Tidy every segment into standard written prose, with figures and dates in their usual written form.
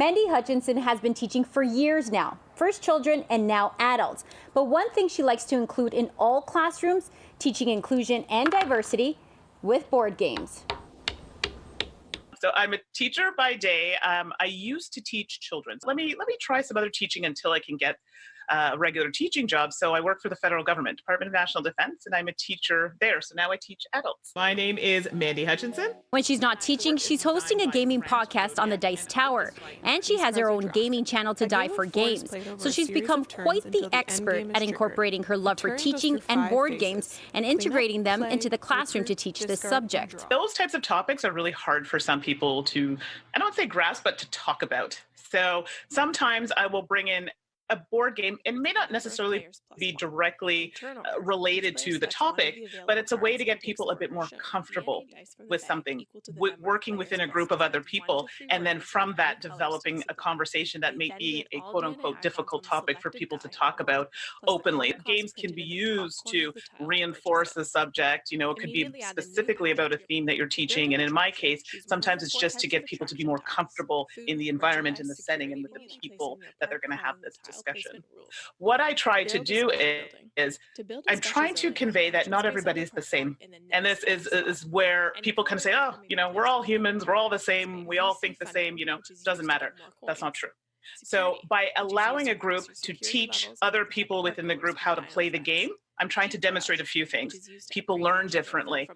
Mandi Hutchinson has been teaching for years now, first children and now adults. But one thing she likes to include in all classrooms, teaching inclusion and diversity with board games. So I'm a teacher by day. I used to teach children. Let me try some other teaching until I can get a regular teaching job. So I work for the federal government, Department of National Defense, and I'm a teacher there. So now I teach adults. My name is Mandi Hutchinson. When she's not teaching, she's hosting a gaming podcast on the Dice Tower. And she has her own gaming channel to die for games. So she's become quite the expert at incorporating her love for teaching and board games and integrating them into the classroom to teach this subject. Those types of topics are really hard for some people to, I don't say grasp, but to talk about. So sometimes I will bring in a board game, and it may not necessarily be directly related to the topic, but it's a way to get people a bit more comfortable with something, working within a group of other people, and then from that developing a conversation that may be a quote-unquote difficult topic for people to talk about openly. Games can be used to reinforce the subject. You know, it could be specifically about a theme that you're teaching, and in my case, sometimes it's just to get people to be more comfortable in the environment, in the setting, and with the people that they're going to have this discussion. What I try to do is I'm trying to convey that not everybody's the same. And this is where people kind of say, oh, you know, we're all humans, we're all the same, we all think the same, you know, it doesn't matter. That's not true. So by allowing a group to teach other people within the group how to play the game, I'm trying to demonstrate a few things. People learn differently.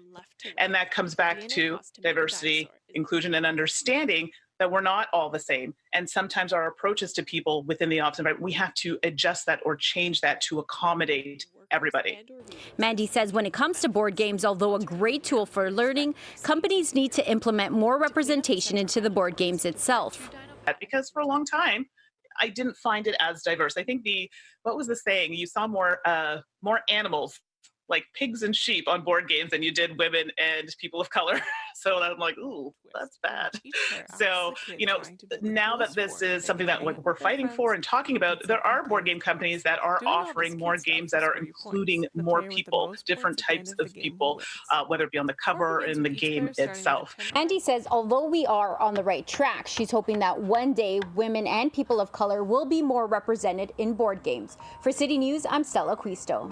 And that comes back to diversity, inclusion, and understanding that we're not all the same. And sometimes our approaches to people within the office environment, we have to adjust that or change that to accommodate everybody. Mandi says when it comes to board games, although a great tool for learning, companies need to implement more representation into the board games itself. Because for a long time, I didn't find it as diverse. I think what was the saying? You saw more animals, like pigs and sheep, on board games than you did women and people of color. So I'm like, ooh, that's bad. So, you know, now that this is something that we're fighting for and talking about, there are board game companies that are offering more games that are including more people, different types of people, whether it be on the cover or in the game itself. Mandi says although we are on the right track, she's hoping that one day women and people of color will be more represented in board games. For City News, I'm Stella Acquisto.